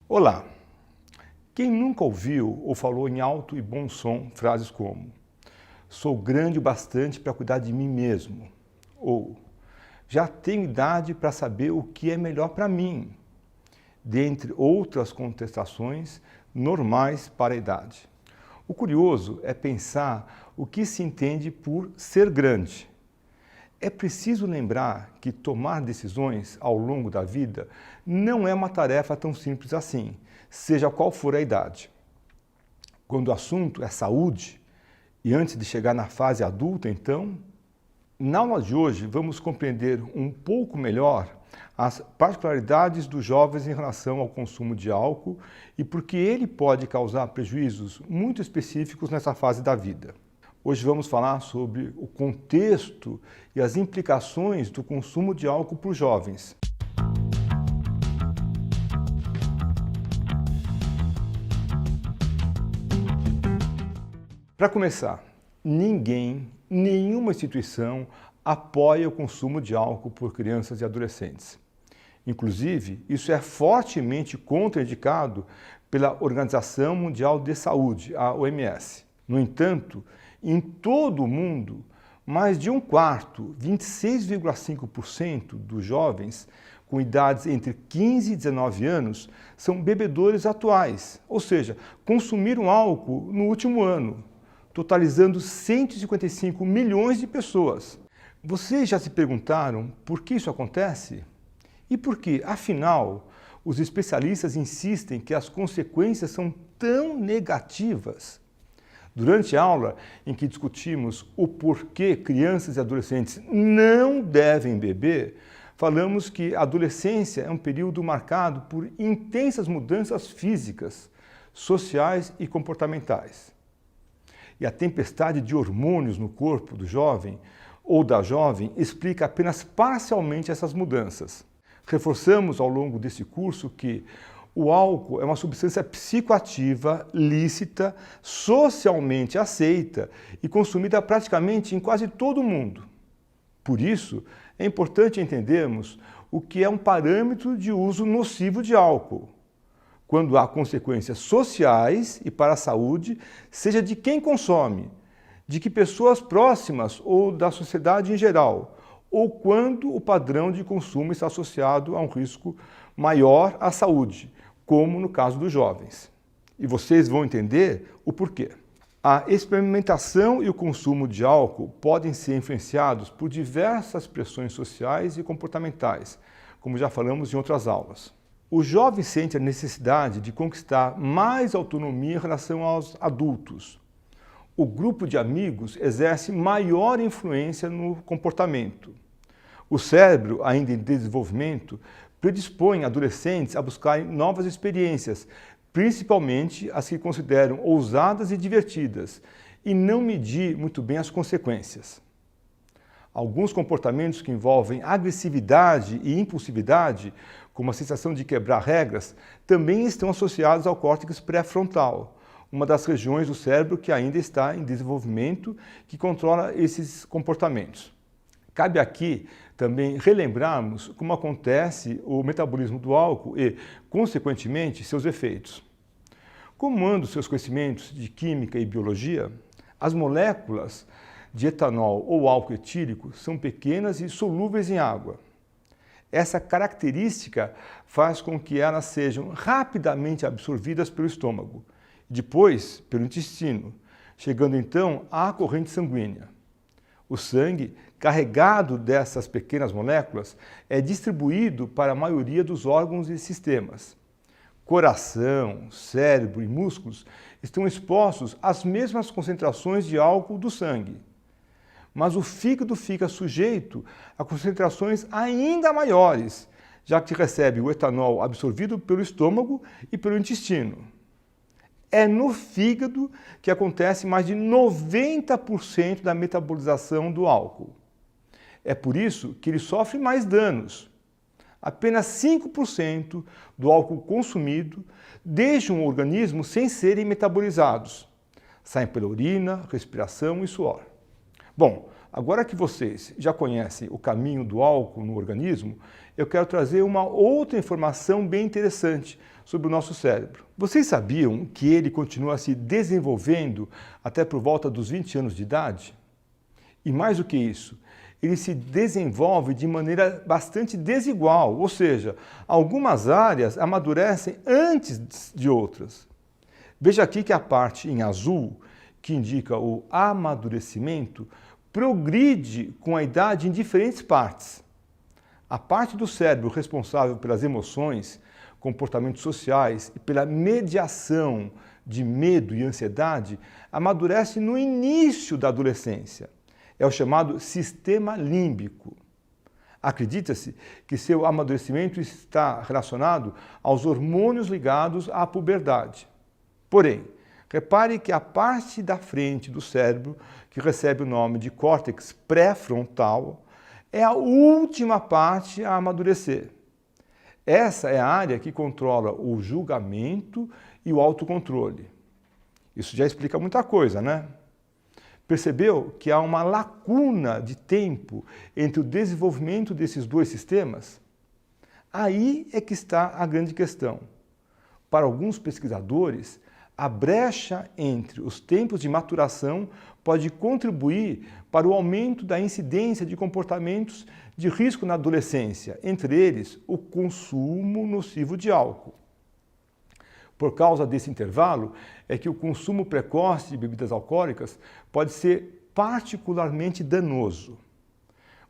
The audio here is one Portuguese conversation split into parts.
Olá! Quem nunca ouviu ou falou em alto e bom som frases como "sou grande o bastante para cuidar de mim mesmo" ou "já tenho idade para saber o que é melhor para mim", dentre outras contestações normais para a idade. O curioso é pensar o que se entende por ser grande. É preciso lembrar que tomar decisões ao longo da vida não é uma tarefa tão simples assim, seja qual for a idade. Quando o assunto é saúde, e antes de chegar na fase adulta, então, na aula de hoje vamos compreender um pouco melhor as particularidades dos jovens em relação ao consumo de álcool e por que ele pode causar prejuízos muito específicos nessa fase da vida. Hoje vamos falar sobre o contexto e as implicações do consumo de álcool para os jovens. Para começar, nenhuma instituição apoia o consumo de álcool por crianças e adolescentes. Inclusive, isso é fortemente contraindicado pela Organização Mundial de Saúde, a OMS. No entanto, em todo o mundo, mais de um quarto, 26,5% dos jovens com idades entre 15 e 19 anos são bebedores atuais, ou seja, consumiram álcool no último ano, totalizando 155 milhões de pessoas. Vocês já se perguntaram por que isso acontece? E por que, afinal, os especialistas insistem que as consequências são tão negativas? Durante a aula em que discutimos o porquê crianças e adolescentes não devem beber, falamos que a adolescência é um período marcado por intensas mudanças físicas, sociais e comportamentais. E a tempestade de hormônios no corpo do jovem ou da jovem explica apenas parcialmente essas mudanças. Reforçamos ao longo desse curso que o álcool é uma substância psicoativa, lícita, socialmente aceita e consumida praticamente em quase todo o mundo. Por isso, é importante entendermos o que é um parâmetro de uso nocivo de álcool, quando há consequências sociais e para a saúde, seja de quem consome, de que pessoas próximas ou da sociedade em geral, ou quando o padrão de consumo está associado a um risco maior à saúde, como no caso dos jovens. E vocês vão entender o porquê. A experimentação e o consumo de álcool podem ser influenciados por diversas pressões sociais e comportamentais, como já falamos em outras aulas. O jovem sente a necessidade de conquistar mais autonomia em relação aos adultos. O grupo de amigos exerce maior influência no comportamento. O cérebro, ainda em desenvolvimento, predispõe adolescentes a buscarem novas experiências, principalmente as que consideram ousadas e divertidas, e não medir muito bem as consequências. Alguns comportamentos que envolvem agressividade e impulsividade, como a sensação de quebrar regras, também estão associados ao córtex pré-frontal, uma das regiões do cérebro que ainda está em desenvolvimento, que controla esses comportamentos. Cabe aqui também relembrarmos como acontece o metabolismo do álcool e, consequentemente, seus efeitos. Como andam seus conhecimentos de química e biologia, as moléculas de etanol ou álcool etílico são pequenas e solúveis em água. Essa característica faz com que elas sejam rapidamente absorvidas pelo estômago, depois pelo intestino, chegando então à corrente sanguínea. O sangue, carregado dessas pequenas moléculas, é distribuído para a maioria dos órgãos e sistemas. Coração, cérebro e músculos estão expostos às mesmas concentrações de álcool do sangue. Mas o fígado fica sujeito a concentrações ainda maiores, já que recebe o etanol absorvido pelo estômago e pelo intestino. É no fígado que acontece mais de 90% da metabolização do álcool. É por isso que ele sofre mais danos. Apenas 5% do álcool consumido deixam o organismo sem serem metabolizados. Saem pela urina, respiração e suor. Bom, Agora que vocês já conhecem o caminho do álcool no organismo, eu quero trazer uma outra informação bem interessante sobre o nosso cérebro. Vocês sabiam que ele continua se desenvolvendo até por volta dos 20 anos de idade? E mais do que isso, ele se desenvolve de maneira bastante desigual, ou seja, algumas áreas amadurecem antes de outras. Veja aqui que a parte em azul, que indica o amadurecimento, progride com a idade em diferentes partes. A parte do cérebro responsável pelas emoções, comportamentos sociais e pela mediação de medo e ansiedade amadurece no início da adolescência. É o chamado sistema límbico. Acredita-se que seu amadurecimento está relacionado aos hormônios ligados à puberdade. Porém, repare que a parte da frente do cérebro, que recebe o nome de córtex pré-frontal, é a última parte a amadurecer. Essa é a área que controla o julgamento e o autocontrole. Isso já explica muita coisa, né? Percebeu que há uma lacuna de tempo entre o desenvolvimento desses dois sistemas? Aí é que está a grande questão. Para alguns pesquisadores, a brecha entre os tempos de maturação pode contribuir para o aumento da incidência de comportamentos de risco na adolescência, entre eles o consumo nocivo de álcool. Por causa desse intervalo, é que o consumo precoce de bebidas alcoólicas pode ser particularmente danoso.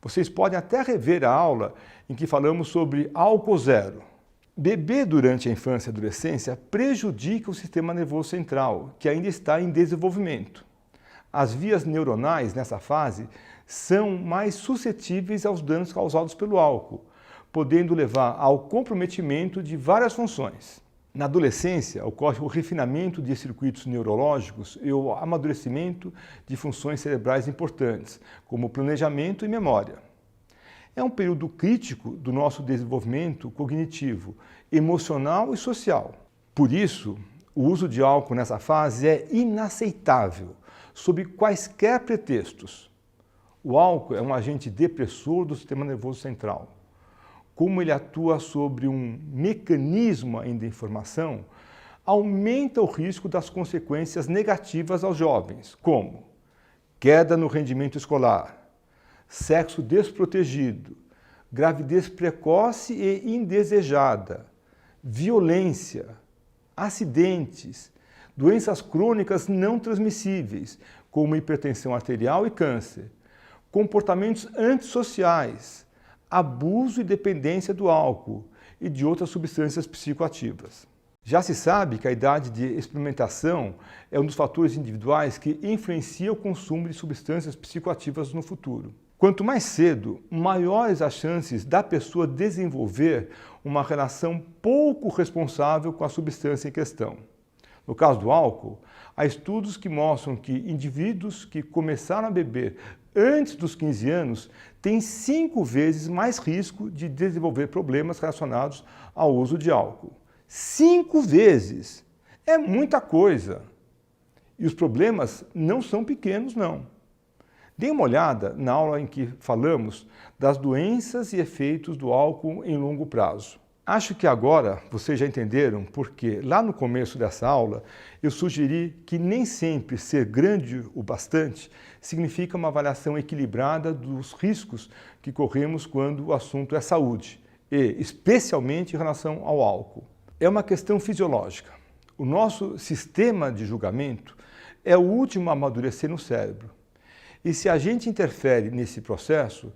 Vocês podem até rever a aula em que falamos sobre álcool zero. Beber durante a infância e adolescência prejudica o sistema nervoso central, que ainda está em desenvolvimento. As vias neuronais nessa fase são mais suscetíveis aos danos causados pelo álcool, podendo levar ao comprometimento de várias funções. Na adolescência, ocorre o refinamento de circuitos neurológicos e o amadurecimento de funções cerebrais importantes, como planejamento e memória. É um período crítico do nosso desenvolvimento cognitivo, emocional e social. Por isso, o uso de álcool nessa fase é inaceitável, sob quaisquer pretextos. O álcool é um agente depressor do sistema nervoso central. Como ele atua sobre um mecanismo ainda de informação, aumenta o risco das consequências negativas aos jovens, como queda no rendimento escolar, sexo desprotegido, gravidez precoce e indesejada, violência, acidentes, doenças crônicas não transmissíveis, como hipertensão arterial e câncer, comportamentos antissociais, abuso e dependência do álcool e de outras substâncias psicoativas. Já se sabe que a idade de experimentação é um dos fatores individuais que influencia o consumo de substâncias psicoativas no futuro. Quanto mais cedo, maiores as chances da pessoa desenvolver uma relação pouco responsável com a substância em questão. No caso do álcool, há estudos que mostram que indivíduos que começaram a beber antes dos 15 anos têm 5 vezes mais risco de desenvolver problemas relacionados ao uso de álcool. 5 vezes! É muita coisa! E os problemas não são pequenos, não. Dê uma olhada na aula em que falamos das doenças e efeitos do álcool em longo prazo. Acho que agora vocês já entenderam porque lá no começo dessa aula eu sugeri que nem sempre ser grande o bastante significa uma avaliação equilibrada dos riscos que corremos quando o assunto é saúde e especialmente em relação ao álcool. É uma questão fisiológica. O nosso sistema de julgamento é o último a amadurecer no cérebro. E se a gente interfere nesse processo,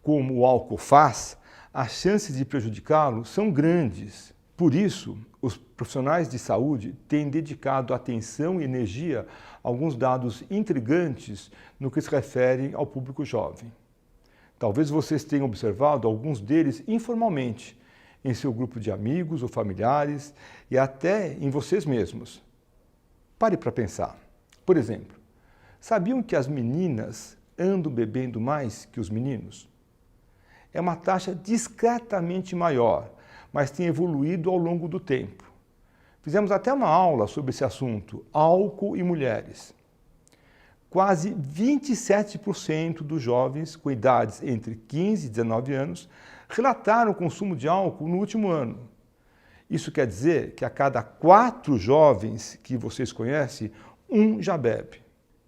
como o álcool faz, as chances de prejudicá-lo são grandes. Por isso, os profissionais de saúde têm dedicado atenção e energia a alguns dados intrigantes no que se refere ao público jovem. Talvez vocês tenham observado alguns deles informalmente, em seu grupo de amigos ou familiares e até em vocês mesmos. Pare para pensar. Por exemplo, sabiam que as meninas andam bebendo mais que os meninos? É uma taxa discretamente maior, mas tem evoluído ao longo do tempo. Fizemos até uma aula sobre esse assunto, álcool e mulheres. quase 27% dos jovens com idades entre 15 e 19 anos relataram o consumo de álcool no último ano. Isso quer dizer que a cada 4 jovens que vocês conhecem, um já bebe.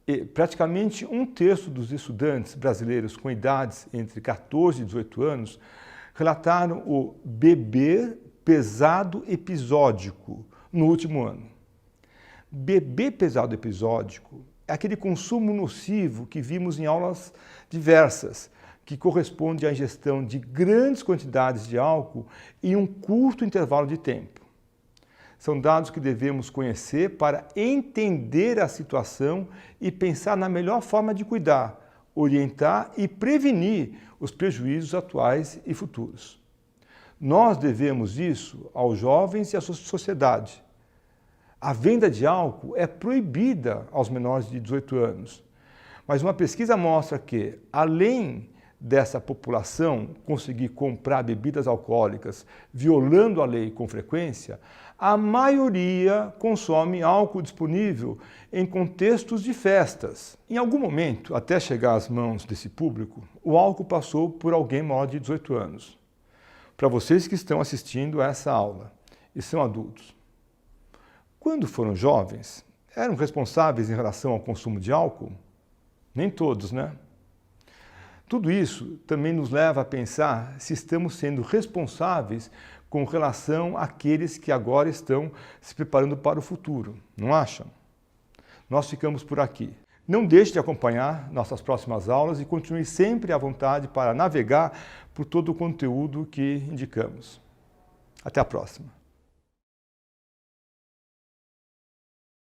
E praticamente 1/3 dos estudantes brasileiros com idades entre 14 e 18 anos relataram o beber pesado episódico no último ano. Beber pesado episódico é aquele consumo nocivo que vimos em aulas diversas, que corresponde à ingestão de grandes quantidades de álcool em um curto intervalo de tempo. São dados que devemos conhecer para entender a situação e pensar na melhor forma de cuidar, orientar e prevenir os prejuízos atuais e futuros. Nós devemos isso aos jovens e à sociedade. A venda de álcool é proibida aos menores de 18 anos, mas uma pesquisa mostra que, além dessa população conseguir comprar bebidas alcoólicas violando a lei com frequência, a maioria consome álcool disponível em contextos de festas. Em algum momento, até chegar às mãos desse público, o álcool passou por alguém maior de 18 anos. Para vocês que estão assistindo a essa aula e são adultos, quando foram jovens, eram responsáveis em relação ao consumo de álcool? Nem todos, né? Tudo isso também nos leva a pensar se estamos sendo responsáveis com relação àqueles que agora estão se preparando para o futuro, não acham? Nós ficamos por aqui. Não deixe de acompanhar nossas próximas aulas e continue sempre à vontade para navegar por todo o conteúdo que indicamos. Até a próxima!